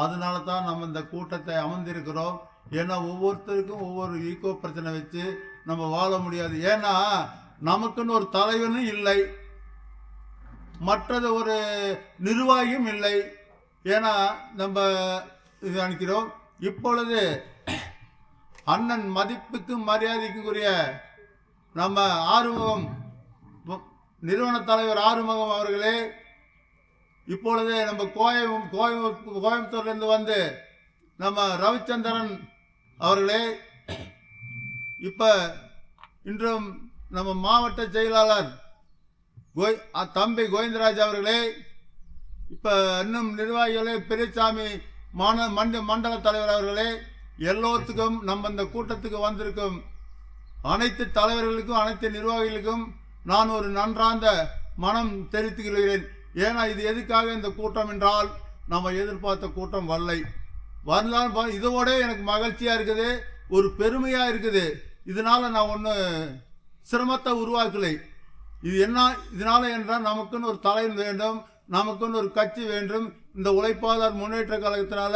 அதனால தான் நம்ம இந்த கூட்டத்தை அமர்ந்திருக்கிறோம். ஏன்னா ஒவ்வொருத்தருக்கும் ஒவ்வொரு ஈகோ பிரச்சனை வச்சு நம்ம வாழ முடியாது. ஏன்னா நமக்குன்னு ஒரு தலைவனும் இல்லை, மற்றது ஒரு நிர்வாகியும் இல்லை. ஏன்னா நம்ம இது அனுக்கிறோம். இப்பொழுது அண்ணன் மதிப்புக்கும் மரியாதைக்குரிய நம்ம ஆறுமுகம் நிறுவன தலைவர் ஆறுமுகம் அவர்களே, இப்பொழுது நம்ம கோயம்புத்தூர்லேருந்து வந்து நம்ம ரவிச்சந்திரன் அவர்களே, இப்போ இன்றும் நம்ம மாவட்ட செயலாளர் தம்பி கோவிந்தராஜ் அவர்களே, இப்போ இன்னும் நிர்வாகிகளே பெரியசாமி மண்டல தலைவர் அவர்களே, எல்லோத்துக்கும் நம்ம இந்த கூட்டத்துக்கு வந்திருக்கும் அனைத்து தலைவர்களுக்கும் அனைத்து நிர்வாகிகளுக்கும் நான் ஒரு நன்றார்ந்த மனம் தெரிவித்துக் கொள்கிறேன். ஏன்னா இது எதுக்காக இந்த கூட்டம் என்றால் நம்ம எதிர்பார்த்த கூட்டம் வரலாம். இதோட எனக்கு மகிழ்ச்சியாக இருக்குது, ஒரு பெருமையாக இருக்குது. இதனால் நான் ஒன்றும் சிரமத்தை உருவாக்கலை. இது என்ன இதனால் என்றால் நமக்குன்னு ஒரு தலைவர் வேண்டும், நமக்குன்னு ஒரு கட்சி வேண்டும். இந்த உழைப்பாளர் முன்னேற்ற கழகத்தினால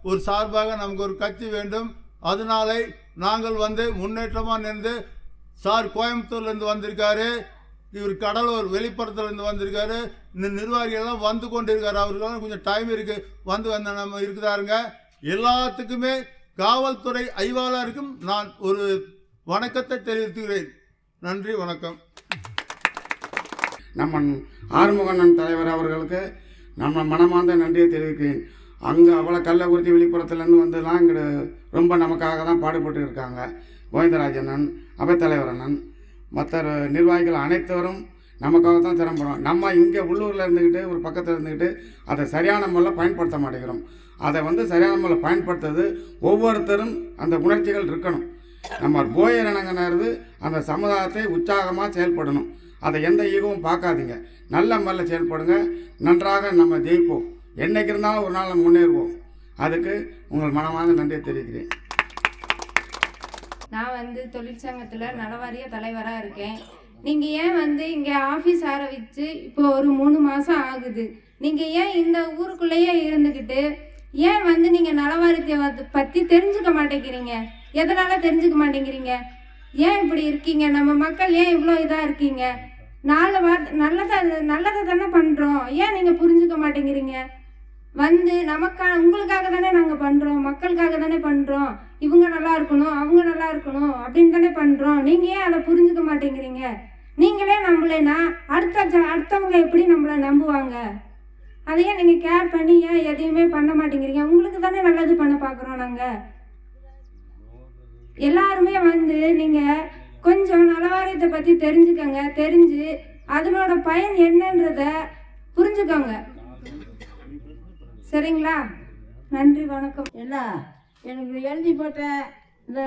ஒரு சார்பாக நமக்கு ஒரு கட்சி வேண்டும். அதனாலே நாங்கள் வந்து முன்னேற்றமாக நின்று சார் கோயம்புத்தூர்லேருந்து வந்திருக்காரு, இவர் கடலூர் வெளிப்புறத்துலேருந்து வந்திருக்காரு, இந்த நிர்வாகிகள்லாம் வந்து கொண்டு இருக்காரு. அவர்களும் கொஞ்சம் டைம் இருக்குது, வந்து நம்ம இருக்குதாருங்க. எல்லாத்துக்குமே காவல்துறை ஆய்வாளருக்கும் நான் ஒரு வணக்கத்தை தெரிவித்துக்கிறேன். நன்றி, வணக்கம். நம்ம ஆறுமுகண்ணன் தலைவர் அவர்களுக்கு நம்ம மனமார்ந்த நன்றியை தெரிவிக்கிறேன். அங்கே அவ்வளோ கள்ளக்குறிச்சி வெளிப்புறத்துலேருந்து வந்துலாம் இங்கே ரொம்ப நமக்காக தான் பாடுபட்டு இருக்காங்க. கோவிந்தராஜண்ணன், அவைத்தலைவர் அண்ணன், மற்ற நிர்வாகிகள் அனைத்தவரும் நமக்காக தான் சிரமப்படுறோம். நம்ம இங்கே உள்ளூரில் இருந்துக்கிட்டு ஒரு பக்கத்தில் இருந்துக்கிட்டு அதை சரியான முறையில் பயன்படுத்த மாட்டேங்கிறோம். அதை வந்து சரியான முறையில் பயன்படுத்துறது ஒவ்வொருத்தரும் அந்த உணர்ச்சிகள் இருக்கணும். நம்ம போயிறனங்கிறது அந்த சமுதாயத்தை உற்சாகமாக செயல்படணும். அதை எந்த ஈகவும் பார்க்காதீங்க, நல்ல முறையில் செயல்படுங்க. நன்றாக நம்ம ஜெயிப்போம். என்றைக்கு இருந்தாலும் ஒரு நாள் முன்னேறுவோம். அதுக்கு உங்கள் மனமார்ந்த நன்றியை தெரிவிக்கிறேன். நான் வந்து தொழிற்சங்கத்தில் நலவாரிய தலைவராக இருக்கேன். நீங்கள் ஏன் இங்கே ஆஃபீஸ் ஆரம்பித்து இப்போ ஒரு 3 மாதம் ஆகுது. நீங்கள் ஏன் இந்த ஊருக்குள்ளேயே இருந்துக்கிட்டு ஏன் நீங்கள் நலவாரியத்தை பற்றி தெரிஞ்சுக்க மாட்டேங்கிறீங்க? எதனால் தெரிஞ்சுக்க மாட்டேங்கிறீங்க? ஏன் இப்படி இருக்கீங்க? நம்ம மக்கள் ஏன் இவ்வளோ இதாக இருக்கீங்க? நல்லதை தானே பண்ணுறோம், ஏன் நீங்கள் புரிஞ்சுக்க மாட்டேங்கிறீங்க? உங்களுக்காக தானே நாங்கள் பண்ணுறோம், மக்களுக்காக தானே பண்ணுறோம். இவங்க நல்லா இருக்கணும், அவங்க நல்லா இருக்கணும் அப்படின்னு தானே பண்ணுறோம். நீங்கள் ஏன் அதை புரிஞ்சுக்க மாட்டேங்கிறீங்க? நீங்களே நம்பலைன்னா அடுத்தவங்க எப்படி நம்மளை நம்புவாங்க? அதையே நீங்கள் கேர் பண்ணி ஏன் எதையுமே பண்ண மாட்டேங்கிறீங்க? உங்களுக்கு தானே நல்லது பண்ண பார்க்குறோம் நாங்கள் எல்லாருமே. நீங்கள் கொஞ்சம் நலவாரியத்தை பற்றி தெரிஞ்சுக்கங்க, தெரிஞ்சு அதனோட பயன் என்னன்றத புரிஞ்சுக்கோங்க. சரிங்களா? நன்றி, வணக்கம். என்ன எனக்கு எழுதி போட்ட இந்த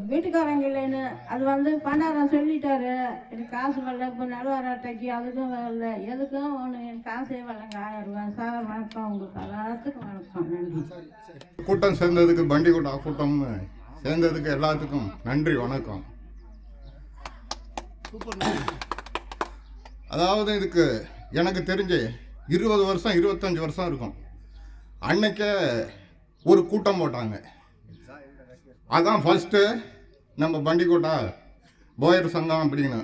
வீட்டுக்காரங்க இல்லைன்னு அது பண்ணாரம் சொல்லிட்டாரு. எனக்கு காசு வரல, இப்போ நலவார அட்டைக்கு அதுக்கும் வரல, எதுக்கும் ஒன்று எனக்கு காசே வரலங்க. 1000 ரூபாய். சார் வணக்கம், உங்களுக்கு எல்லாத்துக்கும் வணக்கம், நன்றி. கூட்டம் சேர்ந்ததுக்கு பண்டிகோட்டா கூட்டம் சேர்ந்ததுக்கு எல்லாத்துக்கும் நன்றி, வணக்கம். அதாவது இதுக்கு எனக்கு தெரிஞ்சு 20 வருஷம் 25 வருஷம் இருக்கும். அன்னைக்கு ஒரு கூட்டம் போட்டாங்க. அதான் ஃபஸ்ட்டு நம்ம பண்டிகோட்டா போயர் சங்கம் அப்படின்னு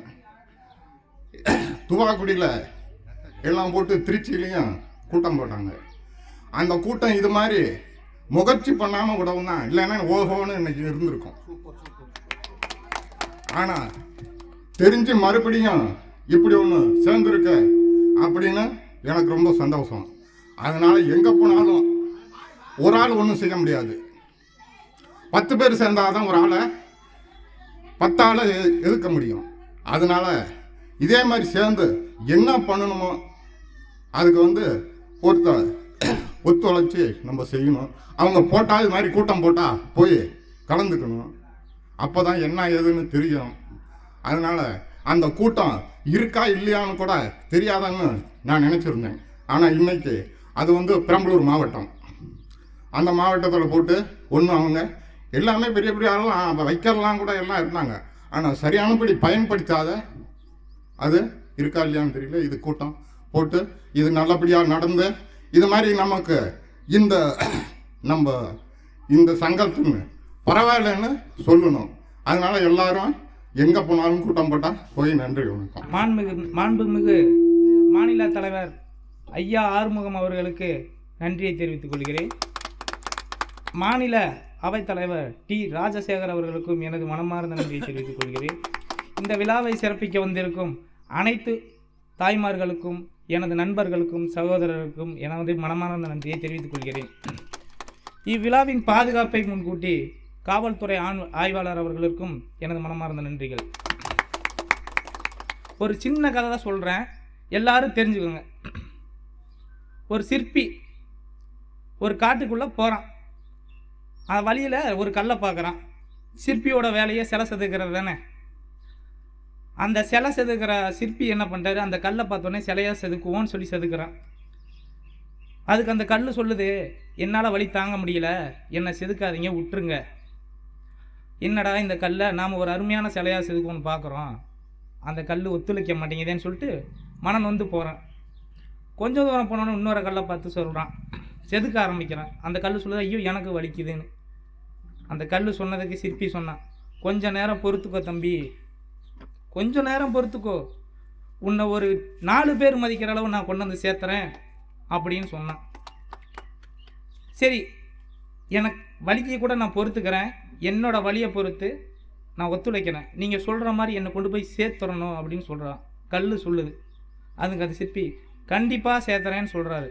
துவாக்குடியில் எல்லாம் போட்டு திருச்சியிலையும் கூட்டம் போட்டாங்க. அந்த கூட்டம் இது மாதிரி முயற்சி பண்ணாமல் விடவும் தான், இல்லைன்னா ஓஹோன்னு இன்னைக்கு இருந்திருக்கும். ஆனால் தெரிஞ்சு மறுபடியும் இப்படி ஒன்று சேர்ந்துருக்க அப்படின்னு எனக்கு ரொம்ப சந்தோஷம். அதனால் எங்கே போனாலும் ஒரு ஆள் ஒன்றும் செய்ய முடியாது. 10 பேர் சேர்ந்தாதான் ஒரு ஆளை 10 ஆளை எதிர்க்க முடியும். அதனால் இதே மாதிரி சேர்ந்து என்ன பண்ணணுமோ அதுக்கு ஒத்துழைச்சி நம்ம செய்யணும். அவங்க போட்டால் இது மாதிரி கூட்டம் போட்டால் போய் கலந்துக்கணும். அப்போ தான் என்ன ஏதுன்னு தெரியும். அதனால் அந்த கூட்டம் இருக்கா இல்லையான்னு கூட தெரியாதான்னு நான் நினச்சிருந்தேன். ஆனால் இன்னைக்கு அது வந்து பெரம்பலூர் மாவட்டம். அந்த மாவட்டத்தில் போட்டு ஒன்றும் அவங்க எல்லாமே பெரிய பெரிய ஆளெல்லாம் வைக்கலாம் கூட எல்லாம் இருந்தாங்க. ஆனால் சரியானபடி பயன்படுத்தாத அது இருக்கா இல்லையான்னு தெரியல. இது கூட்டம் போட்டு இது நல்லபடியாக நடந்து இது மாதிரி நமக்கு நம்ம இந்த சங்கத்துன்னு பரவாயில்லைன்னு சொல்லணும். அதனால எல்லாரும் எங்கே போனாலும் கூட்டம் போட்டால் போய் நன்றி வணக்கம். மாண்புமிகு மாநில தலைவர் ஐயா ஆறுமுகம் அவர்களுக்கு நன்றியை தெரிவித்துக் கொள்கிறேன். மாநில அவைத்தலைவர் டி ராஜசேகர் அவர்களுக்கும் எனது மனமார்ந்த நன்றியை தெரிவித்துக் கொள்கிறேன். இந்த விழாவை சிறப்பிக்க வந்திருக்கும் அனைத்து தாய்மார்களுக்கும் எனது நண்பர்களுக்கும் சகோதரருக்கும் எனது மனமார்ந்த நன்றியை தெரிவித்துக் கொள்கிறேன். இவ்விழாவின் பாதுகாப்பை முன்கூட்டி காவல்துறை ஆய்வாளர் அவர்களுக்கும் எனது மனமார்ந்த நன்றிகள். ஒரு சின்ன கதை தான் சொல்கிறேன், எல்லாரும் தெரிஞ்சுக்கோங்க. ஒரு சிற்பி ஒரு காட்டுக்குள்ளே போகிறான். வழியில் ஒரு கல்லை பார்க்குறான். சிற்பியோட வேலையை சிலை செதுக்கிறது தானே. அந்த சிலை செதுக்கிற சிற்பி என்ன பண்ணுறாரு, அந்த கல்லை பார்த்தோன்னே சிலையாக செதுக்குவோன்னு சொல்லி செதுக்குறான். அதுக்கு அந்த கல் சொல்லுது, என்னால் வலி தாங்க முடியல, என்னை செதுக்காதீங்க, விட்டுருங்க. என்னடா இந்த கல்லை நாம் ஒரு அருமையான சிலையாக செதுக்குவோன்னு பார்க்குறோம், அந்த கல் ஒத்துழைக்க மாட்டேங்குதேன்னு சொல்லிட்டு மனம் வந்து போகிறான். கொஞ்சம் தூரம் போனோன்னு இன்னொரு கல்லை பார்த்து சொல்கிறான், செதுக்க ஆரம்பிக்கிறான். அந்த கல் சொல்லுது, ஐயோ எனக்கு வலிக்குதுன்னு. அந்த கல் சொன்னதுக்கு சிற்பி சொன்னான், கொஞ்சம் நேரம் பொறுத்துக்கோ தம்பி, கொஞ்சம் நேரம் பொறுத்துக்கோ, உன்னை ஒரு 4 பேர் மதிக்கிற அளவு நான் கொண்டு வந்து சேர்த்துறேன் அப்படின்னு சொன்னான். சரி, எனக்கு வலிக்கு கூட நான் பொறுத்துக்கிறேன், என்னோட வலியை பொறுத்து நான் ஒத்துழைக்கிறேன், நீங்கள் சொல்கிற மாதிரி என்னை கொண்டு போய் சேர்த்துறணும் அப்படின்னு சொல்கிறான். கல் சொல்லுது. அதுக்கு அது சிற்பி கண்டிப்பாக சேர்த்துறேன்னு சொல்கிறாரு.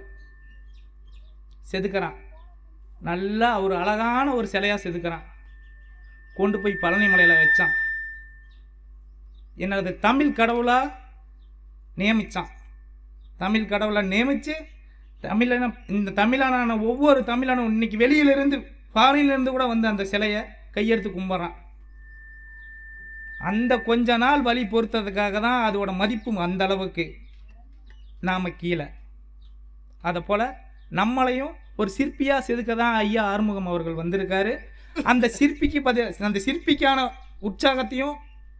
செதுக்கிறான். நல்லா ஒரு அழகான ஒரு சிலையாக செதுக்கிறான். கொண்டு போய் பழனி மலையில் வச்சான். என்னது தமிழ் கடவுளாக நியமித்தான். தமிழ் கடவுளாக நியமித்து இந்த தமிழான ஒவ்வொரு தமிழானும் இன்னைக்கு வெளியிலிருந்து ஃபாரின்லேருந்து கூட வந்து அந்த சிலையை கையெடுத்து கும்பிட்றான். அந்த கொஞ்ச நாள் வழி பொறுத்ததுக்காக தான் அதோட மதிப்பு அந்த அளவுக்கு நாம் கீழே. அதை போல் நம்மளையும் ஒரு சிற்பியாக செதுக்க தான் ஐயா ஆறுமுகம் அவர்கள் வந்திருக்காரு. அந்த சிற்பிக்கான உற்சாகத்தையும்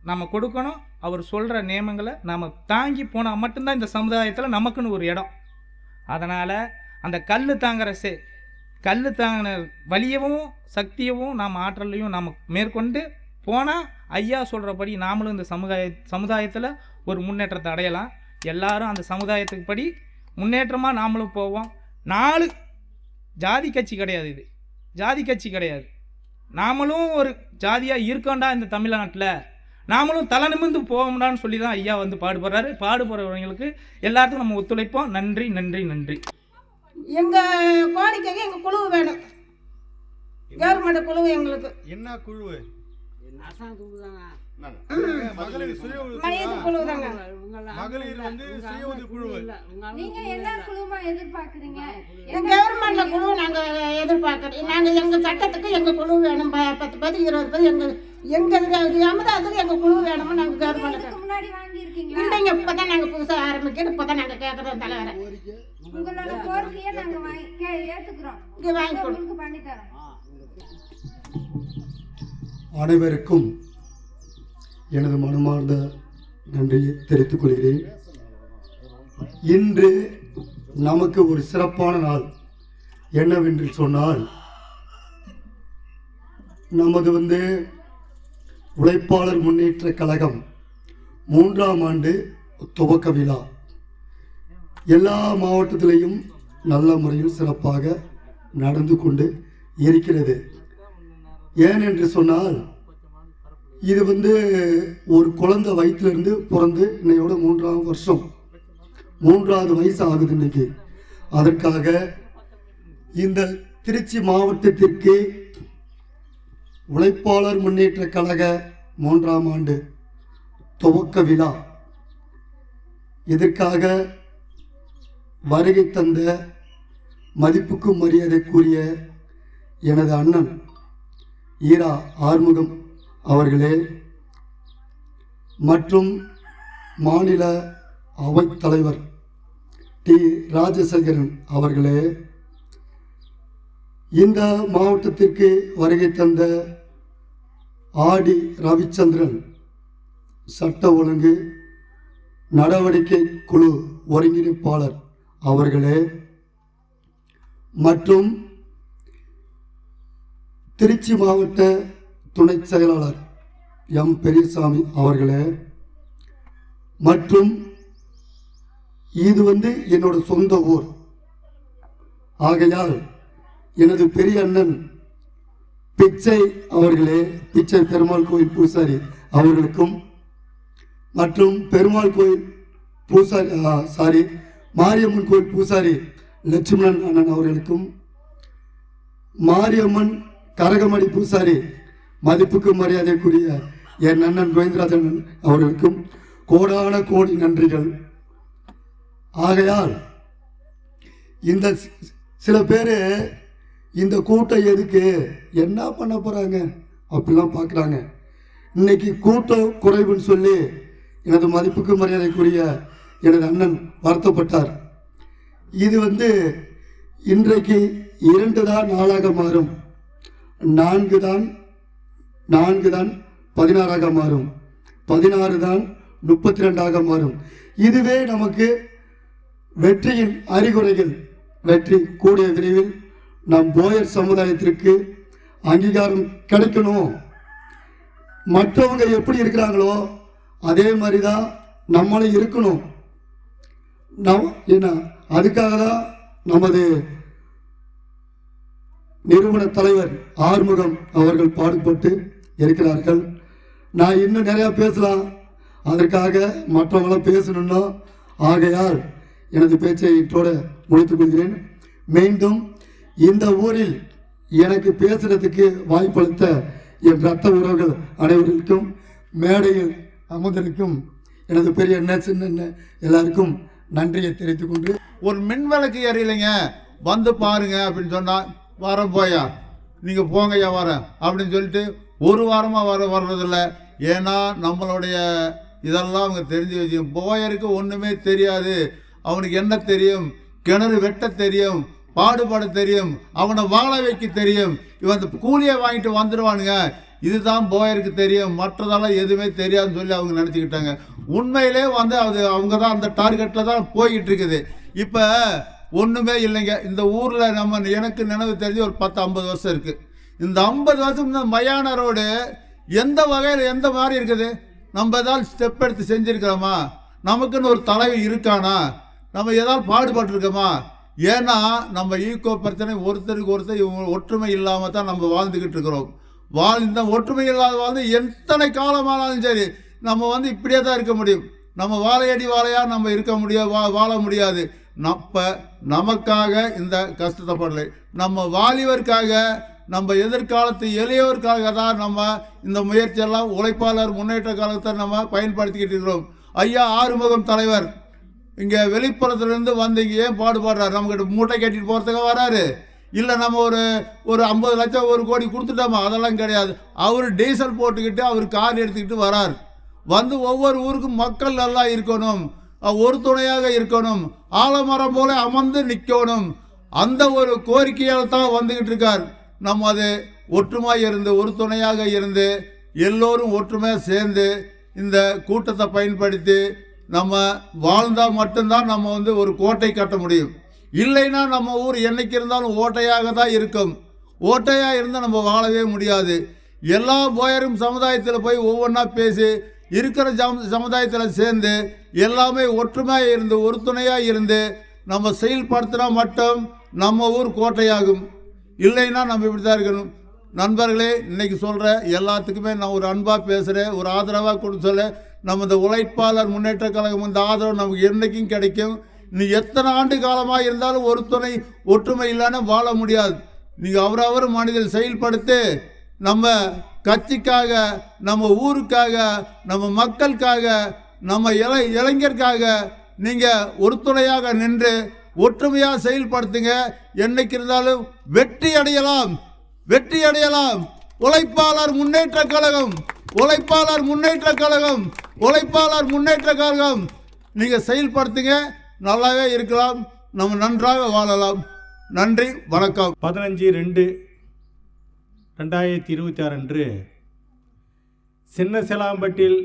நாம் கொடுக்கணும். அவர் சொல்கிற நியமங்களை நாம் தாங்கி போனால் மட்டும்தான் இந்த சமுதாயத்தில் நமக்குன்னு ஒரு இடம். அதனால் அந்த கல் தாங்கின வலியவும் சக்தியவும் நாம் ஆற்றலையும் நாம் மேற்கொண்டு போனால் ஐயா சொல்கிறபடி நாமளும் இந்த சமுதாயத்தில் ஒரு முன்னேற்றத்தை அடையலாம். எல்லாரும் அந்த சமுதாயத்துக்கு படி முன்னேற்றமாக நாமளும் போவோம். 4 ஜாதி கட்சி கிடையாது, இது ஜாதி கட்சி கிடையாது. நாமளும் ஒரு ஜாதியாக இருக்கோண்டா இந்த தமிழ்நாட்டில், நாமளும் தலை நிமிர்ந்து போவோம்டான்னு சொல்லி தான் ஐயா வந்து பாடுபடுறாரு. பாடுபடுறவங்களுக்கு எல்லாத்துக்கும் நம்ம ஒத்துழைப்போம். நன்றி நன்றி நன்றி. எங்கள் கோரிக்கைக்கு எங்கள் குழு வேணும், கவர்மெண்ட் குழு. எங்களுக்கு என்ன குழு? மகளிர் குழு தாங்க. மகளிர் வந்து சுய உதவி குழு. நீங்க என்ன குழுமா எதிர்பார்க்குறீங்க? கவர்மெண்ட்ல குழு நாங்கள் எதிர்பார்க்குறோம். நாங்கள் எங்கள் சட்டத்துக்கு எங்கள் குழு வேணும். 10 பேர் 20 பேர் எங்கள் அமதாதுக்கு எங்கள் குழு வேணும்னு நாங்கள் கவர்மெண்ட்டுக்கு முன்னாடி வாங்கியிருக்கீங்களா? இல்லைங்க, இப்போ தான் நாங்கள் புதுசாக ஆரம்பிக்கிறோம். இப்போ தான் நாங்கள் கேட்குறோம் தலைவரை. உங்களோட கோரிக்கையை நாங்கள் ஏற்றுக்கிறோம், இங்கே வாங்கி உங்களுக்கு பண்ணி தரோம். அனைவருக்கும் எனது மனமார்ந்த நன்றியை தெரிவித்துக் கொள்கிறேன். இன்று நமக்கு ஒரு சிறப்பான நாள். என்னவென்று சொன்னால், நமது உழைப்பாளர் முன்னேற்ற கழகம் 3ஆம் ஆண்டு துவக்க விழா எல்லா மாவட்டத்திலையும் நல்ல முறையில் சிறப்பாக நடந்து கொண்டு இருக்கிறது. ஏனென்று சொன்னால், இது ஒரு குழந்தை வயிற்றிலிருந்து பிறந்து இன்னையோட 3ஆம் வருஷம், 3வது வயசு ஆகுது இன்னைக்கு. அதற்காக இந்த திருச்சி மாவட்டத்திற்கு உழைப்பாளர் முன்னேற்ற கழக 3ஆம் ஆண்டு துவக்க விழா இதற்காக வருகை தந்த மதிப்புக்கும் மரியாதைக்குரிய எனது அண்ணன் ஈரா ஆறுமுகம் அவர்களே மற்றும் மாநில அவைத் தலைவர் டி ராஜசேகரன் அவர்களே, இந்த மாவட்டத்திற்கு வருகை தந்த ஆடி ரவிச்சந்திரன் சட்ட ஒழுங்கு நடவடிக்கை குழு ஒருங்கிணைப்பாளர் அவர்களே, மற்றும் திருச்சி மாவட்ட துணை செயலாளர் எம் பெரியசாமி அவர்களே, மற்றும் இது என்னோட சொந்த ஊர் ஆகையால் எனது பெரிய அண்ணன் பிச்சை அவர்களே, பிச்சை பெருமாள் கோயில் பூசாரி அவர்களுக்கும், மற்றும் பெருமாள் கோயில் பூசாரி மாரியம்மன் கோயில் பூசாரி லட்சுமணன் அண்ணன் அவர்களுக்கும், மாரியம்மன் கரகமடி பூசாரி மதிப்புக்கு மரியாதைக்குரிய என் அண்ணன் கோவிந்தராஜன் அவர்களுக்கும் கோடான கோடி நன்றிகள். ஆகையால் இந்த சில பேர் இந்த கூட்டம் எதுக்கு என்ன பண்ண போகிறாங்க அப்படிலாம் பார்க்குறாங்க. இன்னைக்கு கூட்டம் குறைவுன்னு சொல்லி எனது மதிப்புக்கு மரியாதைக்குரிய எனது அண்ணன் வருத்தப்பட்டார். இது இன்றைக்கு 2 தான் நாளாக மாறும், 4 தான் 16ஆக மாறும், 16 தான் 32ஆக மாறும். இதுவே நமக்கு வெற்றியின் அறிகுறிகள். வெற்றி கூடிய விரைவில் நம் போயர் சமுதாயத்திற்கு அங்கீகாரம் கிடைக்கணும். மற்றவங்க எப்படி இருக்கிறாங்களோ அதே மாதிரி தான் நம்மளும் இருக்கணும். என்ன அதுக்காக தான் நமது நிறுவன தலைவர் ஆறுமுகம் அவர்கள் பாடுபட்டு இருக்கிறார்கள். நான் இன்னும் நிறையா பேசலாம், அதற்காக மற்றவங்களாம் பேசணும்னா, ஆகையால் எனது பேச்சை இன்றோடு முடித்துக் கொள்கிறேன். மீண்டும் இந்த ஊரில் எனக்கு பேசுறதுக்கு வாய்ப்பளித்த என் ரத்த உறவுகள் அனைவருக்கும், மேடையில் அமர்ந்திருக்கும் எனது பெரிய அண்ணன் சின்ன அண்ணன் எல்லாருக்கும் நன்றியை தெரிவித்துக் கொண்டு, ஒரு மின் விளக்கு எரியலைங்க வந்து பாருங்க அப்படின்னு சொன்னா வரேன் போயா நீங்கள் போங்கய்யா வரேன் அப்படின்னு சொல்லிட்டு ஒரு வாரமாக வர்றதில்ல. ஏன்னா நம்மளுடைய இதெல்லாம் அவங்க தெரிஞ்சு வச்சு, போயருக்கு ஒன்றுமே தெரியாது. அவனுக்கு என்ன தெரியும்? கிணறு வெட்ட தெரியும், பாடுபட தெரியும், அவனை வாழ வைக்க தெரியும். இவன் அந்த கூலியை வாங்கிட்டு வந்துடுவானுங்க, இதுதான் போயருக்கு தெரியும், மற்றதெல்லாம் எதுவுமே தெரியாதுன்னு சொல்லி அவங்க நினச்சிக்கிட்டாங்க. உண்மையிலே அது அவங்க தான் அந்த டார்கெட்டில் தான் போய்கிட்டு இருக்குது. இப்போ ஒன்றுமே இல்லைங்க. இந்த ஊரில் எனக்கு நினைவு தெரிஞ்சு ஒரு 10-50 வருஷம் இருக்குது. இந்த 50 வருஷம் இந்த மயான ரோடு எந்த வகையில் எந்த மாதிரி இருக்குது? நம்ம ஏதாவது ஸ்டெப் எடுத்து செஞ்சுருக்கிறோமா? நமக்குன்னு ஒரு தலைவர் இருக்கானா? நம்ம ஏதாவது பாடுபட்டுருக்கோமா? ஏன்னா நம்ம ஈகோ பிரச்சனை, ஒருத்தருக்கு ஒருத்தர் ஒற்றுமை இல்லாமல் தான் நம்ம வாழ்ந்துக்கிட்டு இருக்கிறோம். இந்த ஒற்றுமை இல்லாத வாழ்ந்து எத்தனை காலமானாலும் சரி நம்ம இப்படியே தான் இருக்க முடியும். நம்ம வாழையடி வாழையாக நம்ம இருக்க முடியாது, வாழ முடியாது. நமக்காக இந்த கஷ்டத்தை படலை, நம்ம வாலிபருக்காக, நம்ம எதிர்காலத்து எளியவருக்காக தான் நம்ம இந்த முயற்சியெல்லாம் உழைப்பாளர் முன்னேற்ற காலத்தை நம்ம பயன்படுத்திக்கிட்டு இருக்கிறோம். ஐயா ஆறுமுகம் தலைவர் இங்கே வெளிப்புறத்துலேருந்து வந்து இங்கே ஏன் பாடுபடுறாரு? நம்மக்கிட்ட மூட்டை கட்டிட்டு போகிறதுக்காக வராரு? இல்லை நம்ம ஒரு 50 லட்சம் 1 கோடி கொடுத்துட்டோமா? அதெல்லாம் கிடையாது. அவர் டீசல் போட்டுக்கிட்டு அவர் கார் எடுத்துக்கிட்டு வரார். ஒவ்வொரு ஊருக்கும் மக்கள் நல்லா இருக்கணும், ஒரு துணையாக இருக்கணும், ஆலமரம் போல அமர்ந்து நிற்கணும், அந்த ஒரு கோரிக்கையால் தான் வந்துக்கிட்டு இருக்கார். நம்ம அது ஒற்றுமையாக இருந்து ஒரு துணையாக இருந்து எல்லோரும் ஒற்றுமையாக சேர்ந்து இந்த கூட்டத்தை பயன்படுத்தி நம்ம வாழ்ந்தால் மட்டும்தான் நம்ம ஒரு கோட்டை கட்ட முடியும். இல்லைன்னா நம்ம ஊர் என்னைக்கு இருந்தாலும் ஓட்டையாக தான் இருக்கும். ஓட்டையாக இருந்தால் நம்ம வாழவே முடியாது. எல்லா போயரும் சமுதாயத்தில் போய் ஒவ்வொன்றா பேசி இருக்கிற சமுதாயத்தில் சேர்ந்து எல்லாமே ஒற்றுமையாக இருந்து ஒரு துணையாக இருந்து நம்ம செயல்படுத்தினா மட்டும் நம்ம ஊர் கோட்டையாகும். இல்லைன்னா நம்ம இப்படி தான் இருக்கணும். நண்பர்களே, இன்னைக்கு சொல்கிற எல்லாத்துக்குமே நான் ஒரு அன்பாக பேசுகிறேன், ஒரு ஆதரவாக கொடுத்து சொல்ல. நம்ம இந்த உழைப்பாளர் முன்னேற்ற கழகம் இந்த ஆதரவு நமக்கு என்றைக்கும் கிடைக்கும். நீ எத்தனை ஆண்டு காலமாக இருந்தாலும் ஒரு துணை ஒற்றுமை இல்லாமல் வாழ முடியாது. நீங்கள் அவரவர் மனிதர் செயல்படுத்தி நம்ம கட்சிக்காக, நம்ம ஊருக்காக, நம்ம மக்களுக்காக, நம்ம இளைஞருக்காக நீங்கள் ஒரு துணையாக நின்று ஒற்றுமையாக செயல்படுத்துங்க. என்னைக்கு இருந்தாலும் வெற்றி அடையலாம், வெற்றி அடையலாம். உழைப்பாளர் முன்னேற்ற கழகம், உழைப்பாளர் முன்னேற்ற கழகம், உழைப்பாளர் முன்னேற்ற கழகம் நீங்கள் செயல்படுத்துங்க. நல்லாவே இருக்கலாம், நம்ம நன்றாக வாழலாம். நன்றி, வணக்கம். 15/2/2026 அன்று சின்ன செலாம்பட்டில்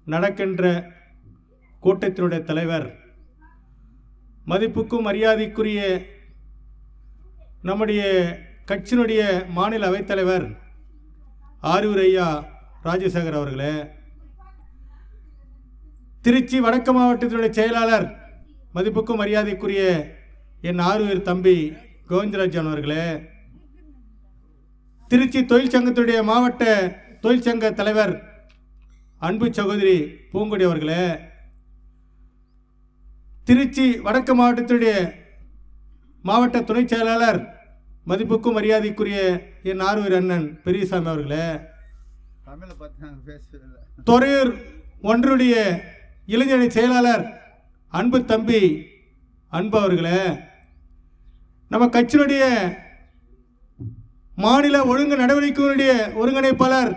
நடக்கின்ற கூட்டத்தினுடைய தலைவர், மதிப்புக்கும் மரியாதைக்குரிய நம்முடைய கட்சியினுடைய மாநில அவைத்தலைவர் ஆரூர் ஐயா ராஜசேகர் அவர்களே, திருச்சி வடக்கு மாவட்டத்தினுடைய செயலாளர் மதிப்புக்கும் மரியாதைக்குரிய என் ஆரூர் தம்பி கோவிந்தராஜன் அவர்களே, திருச்சி தொழிற்சங்கத்துடைய மாவட்ட தொழிற்சங்க தலைவர் அன்பு சகோதரி பூங்கொடி அவர்களே, திருச்சி வடக்கு மாவட்டத்துடைய மாவட்ட துணை செயலாளர் மதிப்புக்கும் மரியாதைக்குரிய என் ஆரூர் அண்ணன் பெரியசாமி அவர்களே, துறையூர் ஒன்றுடைய இளைஞரணி செயலாளர் அன்பு தம்பி அன்பு அவர்களே, நம்ம கட்சியினுடைய மாநில ஒழுங்கு நடவடிக்கைகளுடைய ஒருங்கிணைப்பாளர்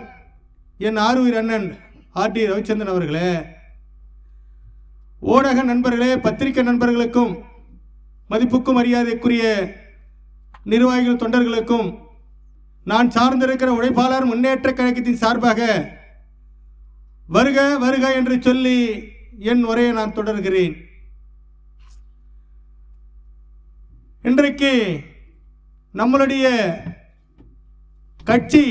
என் ஆரூர் அண்ணன் ஆர்டி ரவிச்சந்திரன் அவர்களே, ஊடக நண்பர்களே, பத்திரிகை நண்பர்களுக்கும் மதிப்புக்கும் மரியாதைக்குரிய நிர்வாகிகள் தொண்டர்களுக்கும் நான் சார்ந்திருக்கிற உழைப்பாளர் முன்னேற்ற கழகத்தின் சார்பாக வருக வருக என்று சொல்லி என் உரையை நான் தொடர்கிறேன். இன்றைக்கு நம்மளுடைய கட்சி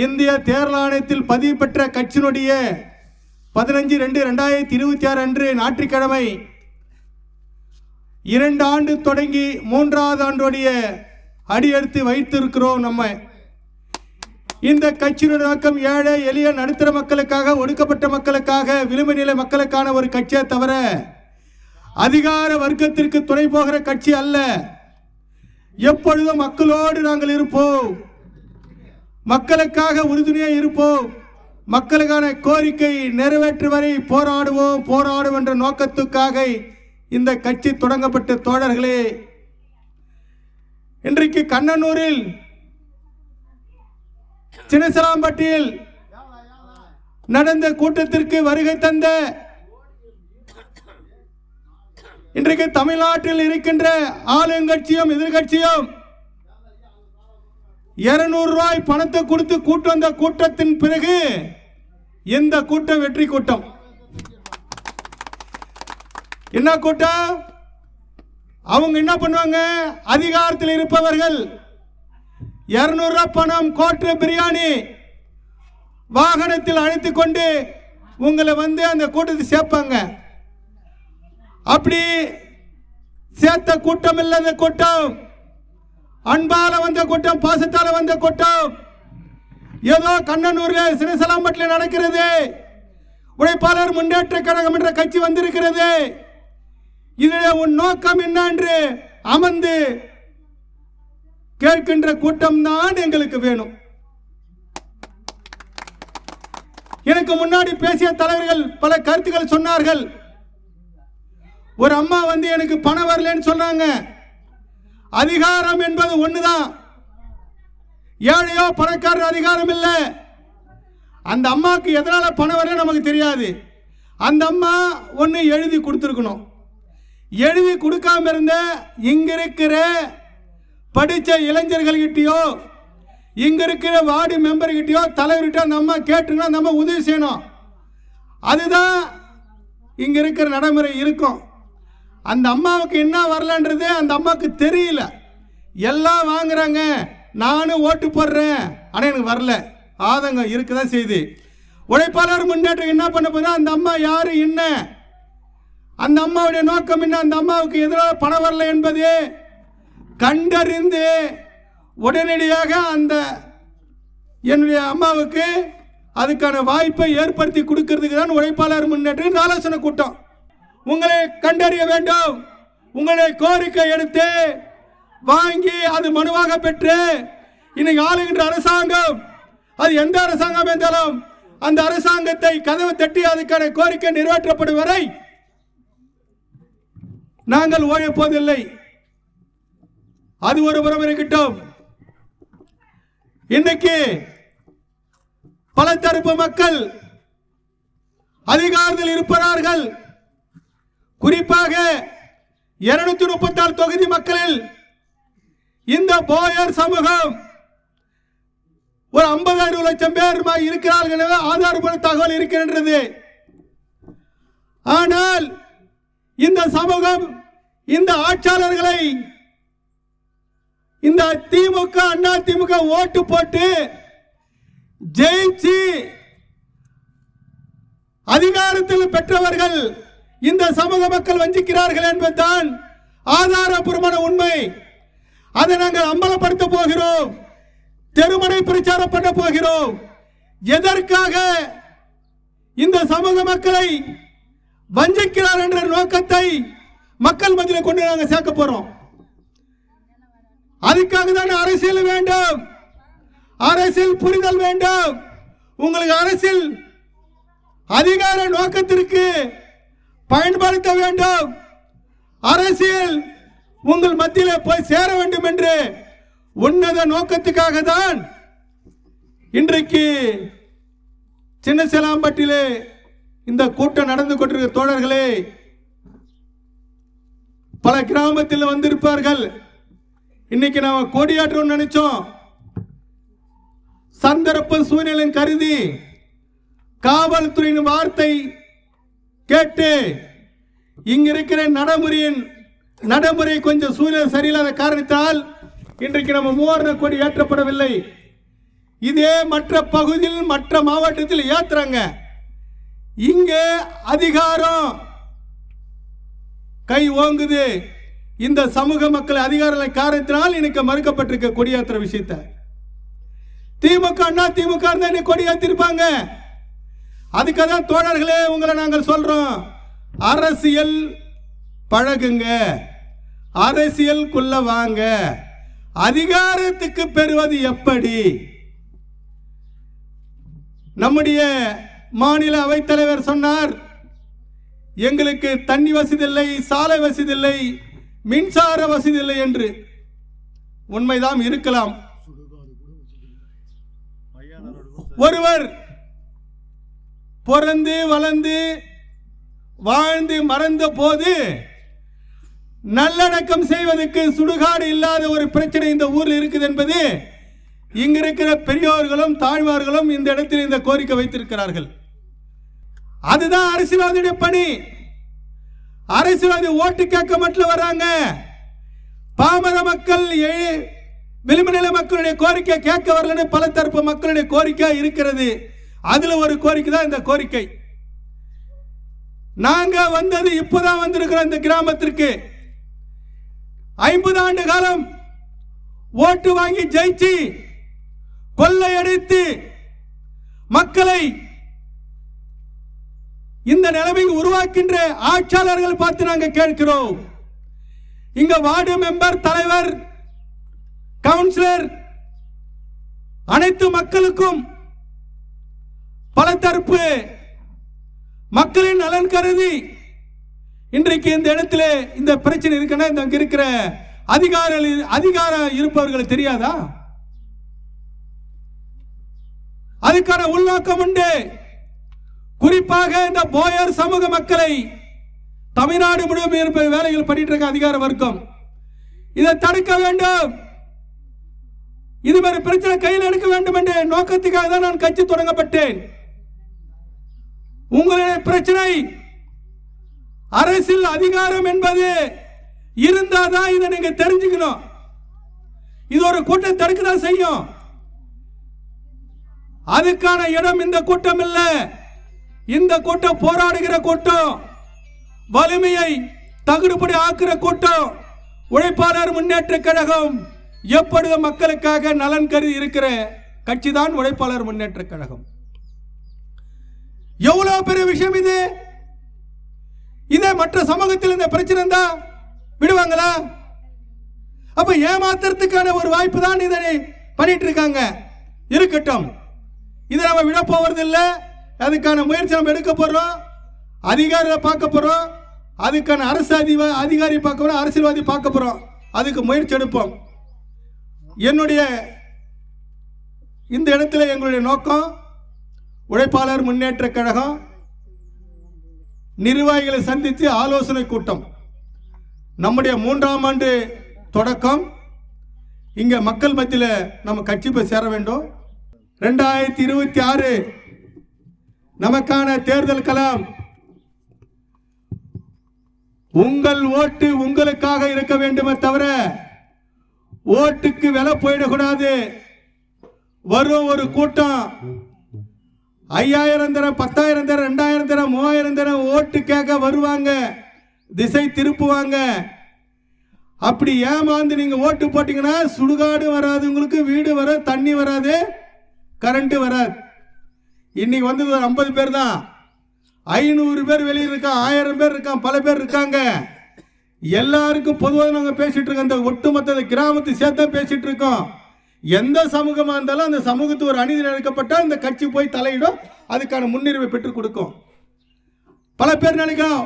இந்திய தேர்தல் ஆணையத்தில் பதிவு பெற்ற கட்சியினுடைய 15/2/2026 அன்று ஞாயிற்றுக்கிழமை 2 ஆண்டு தொடங்கி 3வது ஆண்டுடைய அடியெடுத்து வைத்திருக்கிறோம். நம்ம இந்த கட்சியினுடைய நோக்கம் ஏழை எளிய நடுத்தர மக்களுக்காக, ஒடுக்கப்பட்ட மக்களுக்காக, விளிம்பு நிலை மக்களுக்கான ஒரு கட்சியை தவிர அதிகார வர்க்கத்திற்கு துணை போகிற கட்சி அல்ல. எப்பொழுதும் மக்களோடு நாங்கள் இருப்போம், மக்களுக்காக உறுதுணையாக இருப்போம், மக்களுக்கான கோரிக்கை நிறைவேற்றும் வரை போராடுவோம் என்ற நோக்கத்துக்காக இந்த கட்சி தொடங்கப்பட்ட தோழர்களே, இன்றைக்கு கண்ணனூரில் சின்னசலாம்பட்டியில் நடந்த கூட்டத்திற்கு வருகை தந்த இன்றைக்கு தமிழ்நாட்டில் இருக்கின்ற ஆளுங்கட்சியும் எதிர்கட்சியும் 200 ரூபாய் பணத்தை கொடுத்து கூட்டு வந்த கூட்டத்தின் பிறகு இந்த கூட்டம் வெற்றி கூட்டம். என்ன கூட்டம்? அவங்க என்ன பண்ணுவாங்க? அதிகாரத்தில் இருப்பவர்கள் 200 ரூபாய் பணம், கோட்டை பிரியாணி வாகனத்தில் அழைத்து கொண்டு உங்களை வந்து அந்த கூட்டத்தை சேர்ப்பாங்க. அப்படி சேர்த்த கூட்டம் இல்லாத கூட்டம், அன்பால வந்த கூட்டம், பாசத்தால வந்த கூட்டம். ஏதோ கண்ணனூரில் சின்னசலாம்பட்டில் நடக்கிறது, உழைப்பாளர் முன்னேற்ற கழகம் என்ற கட்சி வந்திருக்கிறது, இதில் உன் நோக்கம் என்ன என்று அமர்ந்து கேட்கின்ற கூட்டம் தான் எங்களுக்கு வேணும். எனக்கு முன்னாடி பேசிய தலைவர்கள் பல கருத்துக்கள் சொன்னார்கள். ஒரு அம்மா வந்து எனக்கு பணம் வரலன்னு சொன்னாங்க. அதிகாரம் என்பது ஒண்ணுதான், ஏழையோ பணக்காரர் அதிகாரம் இல்லை. அந்த அம்மாவுக்கு எதனால பணம் வரல நமக்கு தெரியாது. அந்த அம்மா ஒன்று எழுதி கொடுத்துருக்கணும். எழுதி கொடுக்காம இருந்த இங்க இருக்கிற படித்த இளைஞர்கள்கிட்டயோ, இங்க இருக்கிற வார்டு மெம்பர்கிட்டயோ, தலைவர்கிட்ட அந்த அம்மா கேட்டுன்னா நம்ம உதவி செய்யணும். அதுதான் இங்க இருக்கிற நடைமுறை இருக்கும். அந்த அம்மாவுக்கு என்ன வரலன்றது அந்த அம்மாவுக்கு தெரியல. எல்லாம் வாங்குறாங்க, நானும் ஓட்டு போடுறேன், ஆனால் எனக்கு வரல, ஆதங்கம் இருக்குதான் செய்யுது. உழைப்பாளர் முன்னேற்றம் என்ன பண்ண போதுன்னா அந்த அம்மா யாரு, என்ன அந்த அம்மாவுடைய நோக்கம் என்ன, அந்த அம்மாவுக்கு எதிராக பணம் வரல என்பது கண்டறிந்து உடனடியாக அந்த என்னுடைய அம்மாவுக்கு அதுக்கான வாய்ப்பை ஏற்படுத்தி கொடுக்கிறதுக்கு தான் உழைப்பாளர் முன்னேற்ற ஆலோசனை கூட்டம். உங்களை கண்டறிய வேண்டும், உங்களுடைய கோரிக்கை எடுத்து வாங்கி அது மனுவாக பெற்று இன்னைக்கு ஆளுகின்ற அரசாங்கம், அது எந்த அரசாங்கம் இருந்தாலும் அந்த அரசாங்கத்தை கதவு தட்டி அதுக்கான கோரிக்கை நிறைவேற்றப்படும் வரை நாங்கள் ஓயப் போவதில்லை. அது ஒரு புறம் இருக்கட்டும். இன்னைக்கு பல தரப்பு மக்கள் அதிகாரத்தில் இருப்பார்கள், குறிப்பாக 234 தொகுதி மக்களில் இந்த போயர் சமூகம் ஒரு 50-60 லட்சம் பேர் இருக்கிறார்கள் என ஆதாரப்பூர்வ தகவல் இருக்கின்றது. ஆனால் இந்த சமூகம் இந்த ஆட்சியாளர்களை இந்த திமுக அண்ணா திமுக ஓட்டு போட்டு ஜெயிச்சு அதிகாரத்தில் பெற்றவர்கள் இந்த சமூக மக்கள் வஞ்சிக்கிறார்கள் என்பதுதான் ஆதாரபூர்வமான உண்மை. அதை நாங்கள் அம்பலப்படுத்த போகிறோம், தெருமுனை பிரச்சாரம் பண்ண போகிறோம். எதற்காக இந்த சமூக மக்களை வஞ்சிக்கிறார் என்ற நோக்கத்தை மக்கள் மத்தியில் கொண்டு நாங்கள் சேர்க்க போறோம். அதுக்காக தான் அரசியல் வேண்டும், அரசியல் புரிதல் வேண்டும். உங்களுக்கு அரசியல் அதிகார நோக்கத்திற்கு பயன்படுத்த வேண்டும், அரசியல் உங்கள் மத்தியில் போய் சேர வேண்டும் என்று உன்னத நோக்கத்துக்காக தான் இன்றைக்கு சின்னசேலாம்பட்டிலே இந்த கூட்டம் நடந்து கொண்டிருக்கிற தோழர்களே, பல கிராமத்தில் வந்திருப்பார்கள். இன்னைக்கு நாம கொடியாற்றோம் நினைச்சோம். சந்தர்ப்ப சூழ்நிலை கருதி காவல்துறையின் வார்த்தை கேட்டு இங்க இருக்கிற நடைமுறை கொஞ்சம் சூழ்நிலை சரியில்லாத காரணத்தால் இன்றைக்கு நம்ம மூவர்ண கொடி ஏற்றப்படவில்லை. இதே மற்ற பகுதியில் மற்ற மாவட்டத்தில் ஏற்றுறாங்க. இங்கே அதிகாரம் கை ஓங்குது. இந்த சமூக மக்கள் அதிகார காரணத்தினால் இன்னைக்கு மறுக்கப்பட்டிருக்க கொடியாற்ற விஷயத்தை திமுக அண்ணா திமுக தான் கொடியாத்திருப்பாங்க. அதுக்காக தான் தோழர்களே உங்களை நாங்கள் சொல்றோம், அரசியல் பழகுங்க, அரசியலுக்குள்ள வாங்க. அதிகாரத்துக்கு பெறுவது எப்படி? நம்முடைய மாநில அவைத்தலைவர் சொன்னார், எங்களுக்கு தண்ணி வசதி இல்லை, சாலை வசதி இல்லை, மின்சார வசதி இல்லை என்று. உண்மைதான் இருக்கலாம். ஒருவர் பிறந்து வளர்ந்து வாழ்ந்து மறந்த போது நல்லடக்கம் செய்வதற்கு சுடுகாடு இல்லாத ஒரு பிரச்சனை இந்த ஊரில் இருக்குது என்பது இங்க இருக்கிற பெரியோர்களும் தாழ்வார்களும் இந்த இடத்தில் இந்த கோரிக்கை வைத்திருக்கிறார்கள். அதுதான் அரசியல்வாதியுடைய பணி. அரசியல்வாதி ஓட்டு கேட்க மட்டும் வராங்க. பாமர மக்கள் விளிம்புநிலை மக்களுடைய கோரிக்கை கேட்க வரலன்னு பல தரப்பு மக்களுடைய கோரிக்கை இருக்கிறது. அதுல ஒரு கோரிக்கை தான் இந்த கோரிக்கை. நாங்க வந்தது இப்பதான் வந்திருக்கிறோம் இந்த கிராமத்திற்கு. 50 ஆண்டு காலம் ஓட்டு வாங்கி ஜெயிச்சு கொள்ளையடித்து மக்களை இந்த நிலைமை உருவாக்கின்ற ஆட்சியாளர்கள் பார்த்து நாங்க கேட்கிறோம். இங்க வார்டு மெம்பர், தலைவர், கவுன்சிலர் அனைத்து மக்களுக்கும் பல தரப்பு மக்களின் நலன் கருதி இன்றைக்கு இந்த இடத்துல இந்த பிரச்சனை இருக்குன்னா இங்க இருக்கிற அதிகாரம் இருப்பவர்களுக்கு தெரியாதா? அதுக்கான உள்நோக்கம் உண்டு. குறிப்பாக இந்த போயர் சமூக மக்களை தமிழ்நாடு முழுவதும் இருப்ப வேலைகள் பண்ணிட்டு இருக்க அதிகார வர்க்கம் இதை தடுக்க வேண்டும். இது மாதிரி பிரச்சனை கையில் எடுக்க வேண்டும் என்ற நோக்கத்துக்காக தான் நான் கட்சி தொடங்கப்பட்டேன். உங்களுடைய பிரச்சனை அரசியல் அதிகாரம் என்பது இருந்தாதான் இதை நீங்க தெரிஞ்சுக்கணும். இது ஒரு கூட்டம் தடுக்கதான் செய்யும். அதுக்கான இடம் இந்த கூட்டம் இல்ல. இந்த கூட்டம் போராடுகிற கூட்டம், வலிமையை தகுடுபடி ஆக்குற கூட்டம். உழைப்பாளர் முன்னேற்ற கழகம் எப்பொழுதும் மக்களுக்காக நலன் கருதி இருக்கிற கட்சி தான் உழைப்பாளர் முன்னேற்ற கழகம். எவ்வளவு பெரிய விஷயம் இது. இதே மற்ற சமூகத்தில் இந்த பிரச்சனை தான் விடுவாங்களா? அப்ப ஏமாத்துறதுக்கான ஒரு வாய்ப்பு தான் இதனை பண்ணிட்டு இருக்காங்க. இருக்கட்டும், இதை நம்ம விட போவது இல்லை. அதுக்கான முயற்சி நம்ம எடுக்க போறோம். அதிகாரிகளை பார்க்க போறோம். அதுக்கான அரசு அதிகாரி பார்க்க போறோம், அரசியல்வாதி பார்க்க போறோம். அதுக்கு முயற்சி எடுப்போம். என்னுடைய இந்த இடத்துல எங்களுடைய நோக்கம் உழைப்பாளர் முன்னேற்ற கழகம் நிர்வாகிகளை சந்தித்து ஆலோசனை கூட்டம். நம்முடைய 3ஆம் ஆண்டு தொடக்கம். இங்கே மக்கள் மத்தியில் நம்ம கட்சி போய் சேர வேண்டும். 2026 நமக்கான தேர்தல் களம். உங்கள் ஓட்டு உங்களுக்காக இருக்க வேண்டுமே தவிர ஓட்டுக்கு விலை போயிடக்கூடாது. வரும் ஒரு கூட்டம் 5000 தரம், 10,000 தரம், 2000 தரம், 3000 தரம் ஓட்டு கேட்க வருவாங்க, திசை திருப்புவாங்க. அப்படி ஏமாந்து நீங்க ஓட்டு போட்டீங்கன்னா சுடுகாடு வராது, உங்களுக்கு வீடு வராது, தண்ணி வராது, கரண்ட் வராது. இன்னைக்கு வந்தது ஒரு 50 பேர் தான். 500 பேர் வெளியே இருக்கான், 1000 பேர் இருக்கான், பல பேர் இருக்காங்க. எல்லாருக்கும் பொதுவாக நாங்கள் பேசிட்டு இருக்கோம். அந்த ஒட்டுமொத்த கிராமத்தை சேர்த்தா பேசிட்டு இருக்கோம். எந்த சமூகமாக இருந்தாலும் அந்த சமூகத்து ஒரு அநீதி நடக்கப்பட்டால் இந்த கட்சி போய் தலையிடும், அதுக்கான முன்னுரிமை பெற்றுக் கொடுக்கும். பல பேர் நினைக்கிறோம்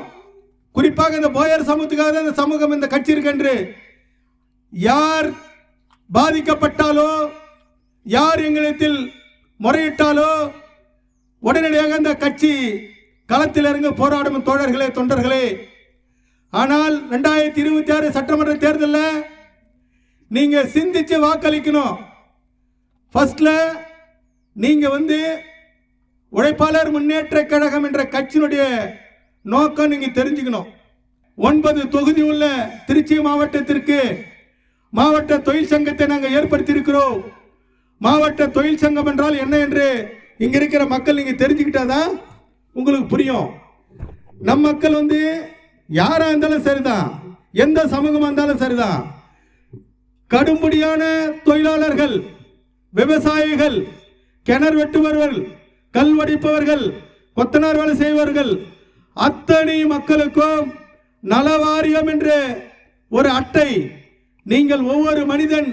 குறிப்பாக இந்த போயர் சமூகத்துக்காக தான் இந்த சமூகம் இந்த கட்சி இருக்கென்று. யார் பாதிக்கப்பட்டாலோ, யார் எங்களிடத்தில் முறையிட்டாலோ உடனடியாக இந்த கட்சி களத்தில் இறங்க போராடும் தோழர்களே, தொண்டர்களே. ஆனால் 2026 சட்டமன்ற தேர்தலில் நீங்க சிந்திச்சு வாக்களிக்கணும். ஃபர்ஸ்ட்ல நீங்க உழைப்பாளர் முன்னேற்ற கழகம் என்ற கட்சியினுடைய நோக்கம் நீங்க தெரிஞ்சுக்கணும். 9 தொகுதி உள்ள திருச்சி மாவட்டத்திற்கு மாவட்ட தொழில் சங்கத்தை நாங்கள் ஏற்படுத்தி இருக்கிறோம். மாவட்ட தொழில் சங்கம் என்றால் என்ன என்று இங்க இருக்கிற மக்கள் நீங்க தெரிஞ்சுக்கிட்டாதான் உங்களுக்கு புரியும். நம் மக்கள் யாரா இருந்தாலும் சரிதான், எந்த சமூகமா இருந்தாலும் சரிதான், கடும்படியான தொழிலாளர்கள், விவசாயிகள், கிணறு வெட்டுபவர்கள், கல் வடிப்பவர்கள், கொத்தனார் வேலை செய்வர்கள், அத்தனை மக்களுக்கும் நல வாரியம் என்ற ஒரு அட்டை நீங்கள் ஒவ்வொரு மனிதன்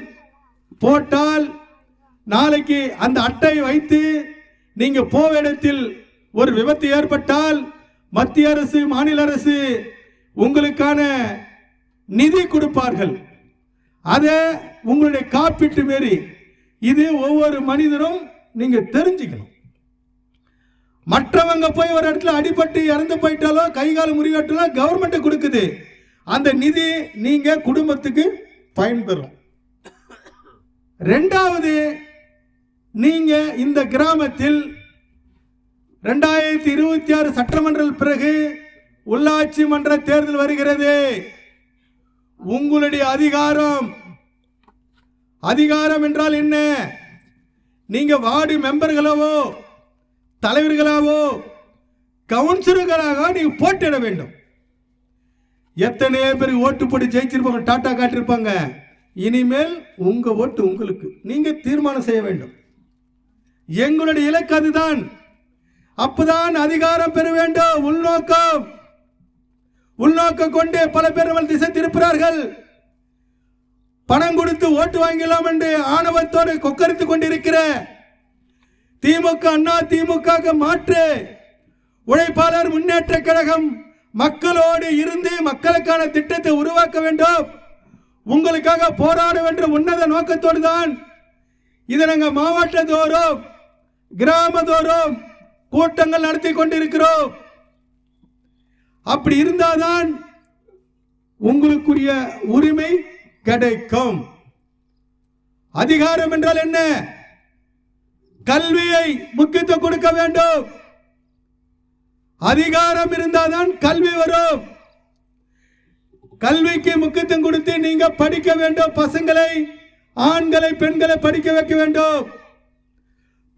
போட்டால் நாளைக்கு அந்த அட்டை வைத்து நீங்க போவ இடத்தில் ஒரு விபத்து ஏற்பட்டால் மத்திய அரசு, மாநில அரசு உங்களுக்கான நிதி கொடுப்பார்கள். அதை உங்களுடைய காப்பீட்டு மாரி இது ஒவ்வொரு மனிதரும் நீங்க தெரிஞ்சுக்கணும். மற்றவங்க போய் ஒரு இடத்துல அடிபட்டு இறந்து போயிட்டாலோ, கை கால் முறிவாட்டாலோ கவர்மெண்ட் கொடுக்குது. அந்த நிதி நீங்க குடும்பத்துக்கு பயன்பெறும். இரண்டாவது, நீங்க இந்த கிராமத்தில் 2026 சட்டமன்ற பிறகு உள்ளாட்சி மன்ற தேர்தல் வருகிறது. உங்களுடைய அதிகாரம் என்றால் என்ன? நீங்க வார்டு மெம்பர்களாவோ, தலைவர்களாவோ, கவுன்சிலர்களாக நீங்க போட்டியிட வேண்டும். எத்தனையோ பேர் ஓட்டு போட்டு ஜெயிச்சிருப்பாங்க, டாட்டா காட்டிருப்பாங்க. இனிமேல் உங்க ஓட்டு உங்களுக்கு, நீங்க தீர்மானம் செய்ய வேண்டும். எங்களுடைய இலக்கு அதுதான். அப்பதான் அதிகாரம் பெற வேண்டும். உள்நோக்கம் கொண்டு பல பேர் திசை திருப்புகிறார்கள். பணம் கொடுத்து ஓட்டு வாங்கலாம் என்று ஆணவத்தோடு கொக்கரித்துக் கொண்டிருக்கிற திமுக, அண்ணா திமுக மாற்று உழைப்பாளர் முன்னேற்ற கழகம் மக்களோடு இருந்து மக்களுக்கான திட்டத்தை உருவாக்க வேண்டும், உங்களுக்காக போராட வேண்டும் உன்னத நோக்கத்தோடு தான் இதை நாங்கள் மாவட்டத்தோறும் கிராமத்தோறும் கூட்டங்கள் நடத்தி கொண்டிருக்கிறோம். அப்படி இருந்தால்தான் உங்களுக்குரிய உரிமை கிடைக்கும். அதிகாரம் என்றால் என்ன? கல்வியை முக்கியத்துவம் கொடுக்க வேண்டும். அதிகாரம் இருந்தால்தான் கல்வி வரும். கல்விக்கு முக்கியத்துவம் கொடுத்து நீங்க படிக்க வேண்டும். பசங்களை, ஆண்களை, பெண்களை படிக்க வைக்க வேண்டும்.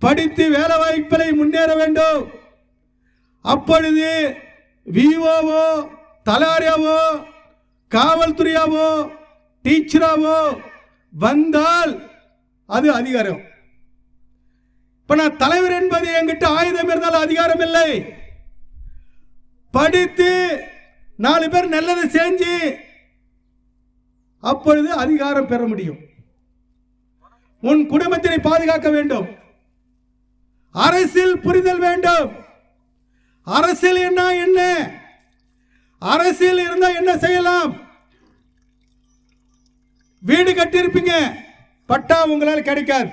படித்து வேலை வாய்ப்புகளை முன்னேற வேண்டும். அப்பொழுது விஓவோ, தலாரியாவோ, காவல்துறையாவோ, டீச்சராவோ வந்தால் அது அதிகாரம். இப்ப நான் தலைவர் என்பது என்கிட்ட ஆயுதம் இருந்தால் அதிகாரம் இல்லை. படித்து 4 பேர் நல்லதை செஞ்சு அப்பொழுது அதிகாரம் பெற முடியும். உன் குடும்பத்தினை பாதுகாக்க வேண்டும். அரசியல் புரிதல் வேண்டும். அரசியல் என்ன? அரசியல் இருந்தா என்ன செய்யலாம்? வீடு கட்டியிருப்பீங்க, பட்டா உங்களால் கிடைக்காது.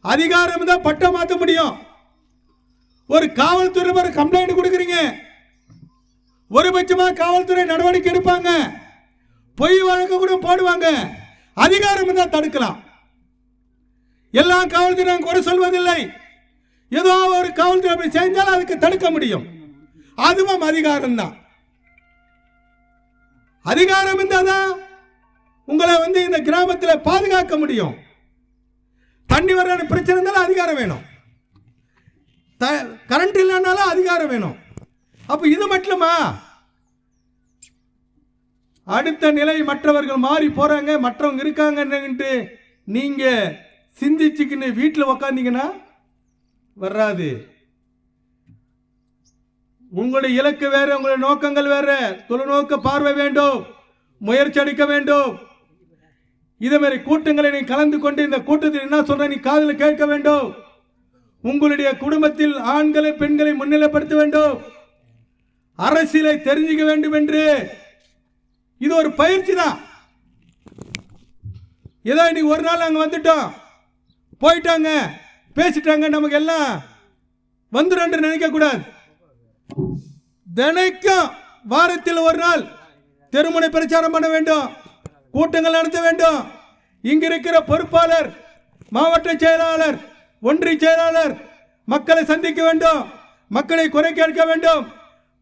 அதிகாரம் தான் பட்டா மாற்ற முடியும். ஒரு காவல்துறை ஒரு கம்ப்ளைண்ட் கொடுக்குறீங்க, ஒருபட்சமாக காவல்துறை நடவடிக்கை எடுப்பாங்க, பொய் வழக்கு கூட போடுவாங்க. அதிகாரம் தான் தடுக்கலாம். எல்லா காவல்துறை நாங்கள் குறை சொல்வதில்லை. ஏதோ ஒரு காவல்துறை அப்படி செஞ்சால் அதுக்கு தடுக்க முடியும். அதுவும் அதிகாரம் தான். அதிகாரம் இருந்தாதான் உங்களை இந்த கிராமத்தில் பாதுகாக்க முடியும். தண்ணி வர பிரச்சனை இருந்தாலும் அதிகாரம் வேணும், கரண்ட் இல்லைன்னாலும் அதிகாரம் வேணும். அப்போ இது மட்டுமா? அடுத்த நிலை மற்றவர்கள் மாறி போறாங்க, மற்றவங்க இருக்காங்கன்னு நீங்க சிந்திச்சுக்கின்னு வீட்டில் உக்காந்தீங்கன்னா வராது. உங்களுடைய இலக்கு வேற, உங்களுடைய நோக்கங்கள் வேற. தொலைநோக்க பார்வை வேண்டும், முயற்சி எடுக்க வேண்டும். இதே மாதிரி கூட்டங்களை நீ கலந்து கொண்டு இந்த கூட்டத்தில் என்ன சொல்ற நீ காதில் கேட்க வேண்டும். உங்களுடைய குடும்பத்தில் ஆண்களை பெண்களை முன்னிலைப்படுத்த வேண்டும், அரசியலை தெரிஞ்சுக்க வேண்டும் என்று. இது ஒரு பயிற்சி தான். ஏதோ இன்னைக்கு ஒரு நாள் அங்கே வந்துட்டோம், போயிட்டாங்க, பேசிட்டாங்க, நமக்கு எல்லாம் வந்துடும் நினைக்க கூடாது. தினைக்கும் வாரத்தில் ஒரு நாள் தெருமுனை பிரச்சாரம் பண்ண வேண்டும், கூட்டங்கள் நடத்த வேண்டும். இங்க இருக்கிற பொறுப்பாளர், மாவட்ட செயலாளர், ஒன்றிய செயலாளர் மக்களை சந்திக்க வேண்டும், மக்களை குறை கேட்க வேண்டும்.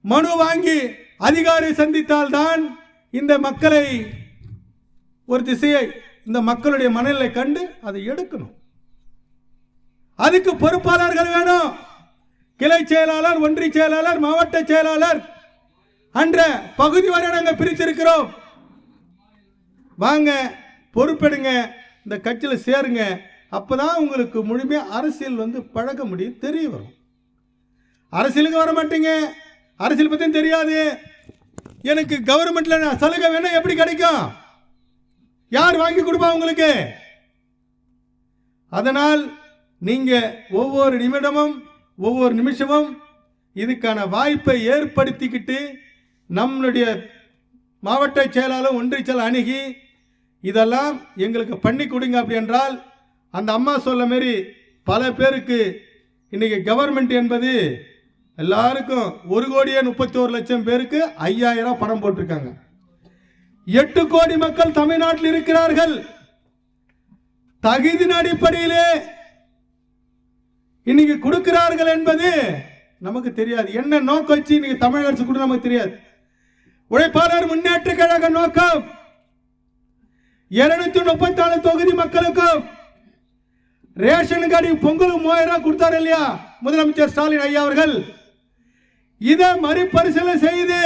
மனு வாங்கி அதிகாரி சந்தித்தால் தான் இந்த மக்களை ஒரு திசையை, இந்த மக்களுடைய மனநிலை கண்டு அதை எடுக்கணும். அதுக்கு பொறுப்பாளர்கள் வேணும். கிளை செயலாளர், ஒன்றிய செயலாளர், மாவட்ட செயலாளர் என்ற பகுதி வரை நாங்கள் பிரித்திருக்கிறோம். வாங்க, பொறுப்பெடுங்க, இந்த கட்சியில் சேருங்க. அப்பதான் உங்களுக்கு முழுமையாக அரசியல் பழக முடியும், தெரிய வரும். அரசியலுக்கு வர மாட்டீங்க, அரசியல் பற்றியும் தெரியாது. எனக்கு கவர்மெண்ட்ல சலுகை வேணும், எப்படி கிடைக்கும்? யார் வாங்கி கொடுப்பா உங்களுக்கு? அதனால் நீங்க ஒவ்வொரு நிமிடமும் ஒவ்வொரு நிமிஷமும் இதுக்கான வாய்ப்பை ஏற்படுத்திக்கிட்டு நம்மளுடைய மாவட்ட செயலாளர், ஒன்றிய செயலாளர் அணுகி இதெல்லாம் எங்களுக்கு பண்ணி கொடுங்க. அப்படி என்றால் அந்த அம்மா சொல்ல மாரி பல பேருக்கு இன்னைக்கு கவர்மெண்ட் என்பது எல்லாருக்கும் 1,31,00,000 பேருக்கு 5,000 பணம் போட்டிருக்காங்க. 8 கோடி மக்கள் தமிழ்நாட்டில் இருக்கிறார்கள். தகுதியின் அடிப்படையிலே இன்னைக்கு கொடுக்கிறார்கள் என்பது நமக்கு தெரியாது. என்ன நோக்கம் வச்சு இன்னைக்கு தமிழக அரசு கூட நமக்கு தெரியாது. உழைப்பாளர் முன்னேற்ற கழக நோக்கம் 234 தொகுதி மக்களுக்கும் ரேஷன் கார்டு பொங்கல் 3000 கொடுத்தார் இல்லையா முதலமைச்சர் ஸ்டாலின் ஐயா அவர்கள். இதை மறுபரிசீலனை செய்து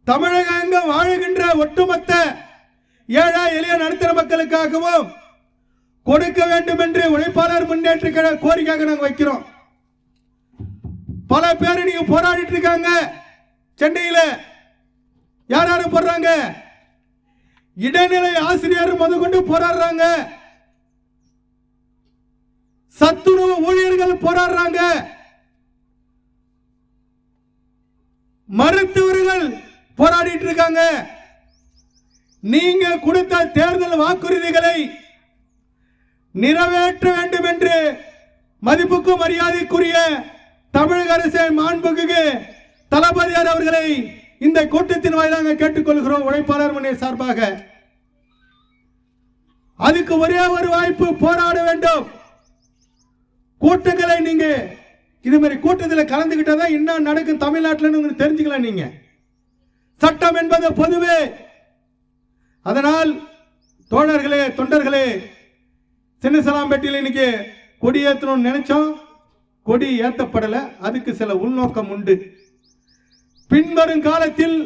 தமிழக வாழுகின்ற ஒட்டுமொத்த ஏழை எளிய நடுத்தர மக்களுக்காகவும் கொடுக்க வேண்டும் என்று உழைப்பாளர் முன்னேற்ற கழக கோரிக்கையாக நாங்கள் வைக்கிறோம். பல பேர் நீங்க போராடிட்டு இருக்காங்க. சென்னையில் யார் யாரும் போடுறாங்க? இடைநிலை ஆசிரியர் முதற்கொண்டு போராடுறாங்க, சத்துணவு ஊழியர்கள் போராடுறாங்க, மருத்துவர்கள் போராடிட்டு இருக்காங்க. நீங்க கொடுத்த தேர்தல் வாக்குறுதிகளை நிறைவேற்ற வேண்டும் என்று மதிப்புக்கும் மரியாதைக்குரிய தமிழக அரசின் மாண்புக்கு தளபதியார் அவர்களை இந்த கூட்டத்தின் வாயிலாக கேட்டுக்கொள்கிறோம். உழைப்பாளர் முன்னே சார்பாக அதுக்கு ஒரே ஒரு வாய்ப்பு, போராட வேண்டும். கூட்டங்களை நீங்க இது மாதிரி கூட்டத்தில் கலந்துகிட்டதான் என்ன நடக்கும் தமிழ்நாட்டில் தெரிஞ்சுக்கலாம். நீங்க சட்டம் என்பது பொதுவே. அதனால் தோழர்களே, தொண்டர்களே, சின்னசலாம்பேட்டையில் இன்னைக்கு கொடி ஏற்றணும்னு நினைச்சோம், கொடி ஏற்றப்படலை. அதுக்கு சில உள்நோக்கம் உண்டு. பின்வரும் காலத்தில்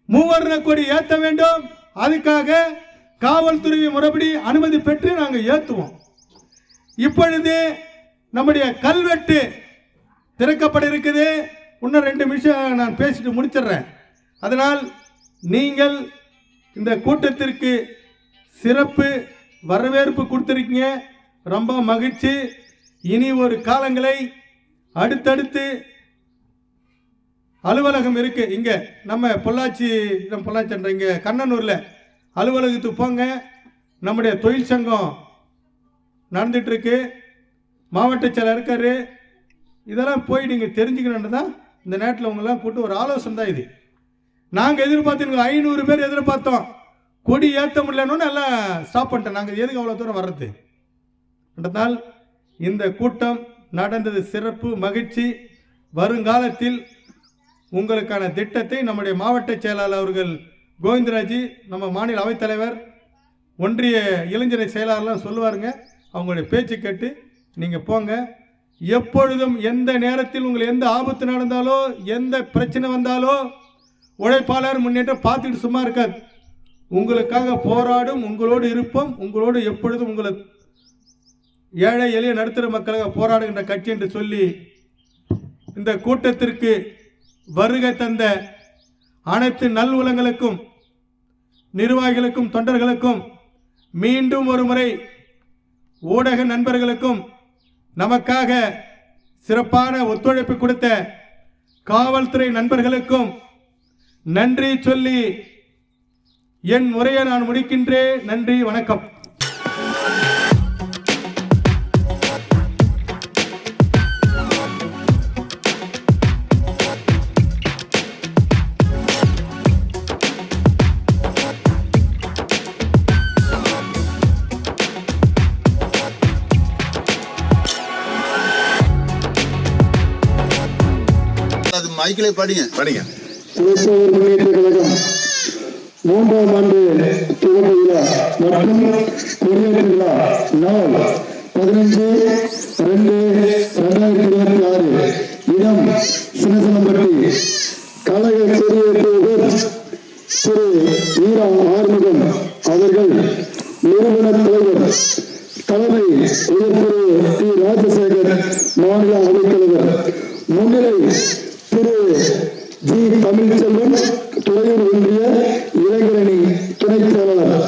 மூவர்ண கொடி ஏற்ற வேண்டும். அதுக்காக காவல்துறை முறைப்படி அனுமதி பெற்று நாங்கள் ஏற்றுவோம். இப்பொழுது நம்முடைய கல்வெட்டு திறக்கப்பட இருக்குது. இன்னும் 2 நிமிஷம் நான் பேசிட்டு முடிச்சிடுறேன். அதனால் நீங்கள் இந்த கூட்டத்திற்கு சிறப்பு வரவேற்பு கொடுத்திருக்கீங்க, ரொம்ப மகிழ்ச்சி. இனி ஒரு காலங்களை அடுத்தடுத்து அலுவலகம் இருக்கு இங்க நம்ம பொள்ளாச்சி இங்க கண்ணனூர்ல அலுவலகத்துக்கு போங்க. நம்முடைய தொழில் சங்கம் நடந்துட்டு இருக்கு, மாவட்ட செயலர் இருக்காரு. இதெல்லாம் போய் நீங்க தெரிஞ்சுக்கணும்னு தான் இந்த நேரத்தில் உங்களெல்லாம் கூப்பிட்டு ஒரு ஆலோசனை தான் இது. நாங்கள் எதிர்பார்த்து 500 பேர் எதிர்பார்த்தோம். கொடி ஏற்ற முடியலன்னு எல்லாம் ஸ்டாப் பண்ணிட்டேன். நாங்கள் எதுக்கு அவ்வளோ தூரம் வர்றது? அதனால் இந்த கூட்டம் நடந்தது சிறப்பு, மகிழ்ச்சி. வருங்காலத்தில் உங்களுக்கான திட்டத்தை நம்முடைய மாவட்ட செயலாளர் அவர்கள் கோவிந்தராஜ், நம்ம மாநில அவைத்தலைவர், ஒன்றிய இளைஞரை செயலாளர்லாம் சொல்லுவாருங்க. அவங்களுடைய பேச்சு கேட்டு நீங்கள் போங்க. எப்பொழுதும் எந்த நேரத்தில் உங்களுக்கு எந்த ஆபத்து நடந்தாலோ எந்த பிரச்சனை வந்தாலோ உழைப்பாளர் முன்னேற்றம் பார்த்துட்டு சும்மா இருக்காது. உங்களுக்காக போராடும், உங்களோடு இருப்போம். உங்களோடு எப்பொழுதும் உங்களை ஏழை எளிய நடுத்தர மக்களாக போராடுகின்ற கட்சி என்று சொல்லி இந்த கூட்டத்திற்கு வருகை தந்த அனைத்து நல் உலகங்களுக்கும், நிர்வாகிகளுக்கும், தொண்டர்களுக்கும், மீண்டும் ஒரு முறை ஊடக நண்பர்களுக்கும், நமக்காக சிறப்பான ஒத்துழைப்பு கொடுத்த காவல்துறை நண்பர்களுக்கும் நன்றி சொல்லி என் உரையை நான் முடிக்கின்றேன். நன்றி, வணக்கம். மைக்கிலே படிங்க. உழைப்பவர் முன்னேற்ற கழகம் 3ஆம் ஆண்டு துவக்க விழா மற்றும் கொடியேற்ற விழா நாள் 15/2/2026. இடம் சின்னசனம்பட்டி. கழக கொடியேற்றுவர் திரு ஈரா ஆறுமுகம் அவர்கள். நிறுவன தலைவர் தலைமை திரு டி ராஜசேகர், மாநில அவைத்தலைவர். முன்னிலை திரு ஜி தமிழ்ச்செல்வன், துறையூர் ஒன்றிய இளைஞரணி துணைத் செயலாளர்.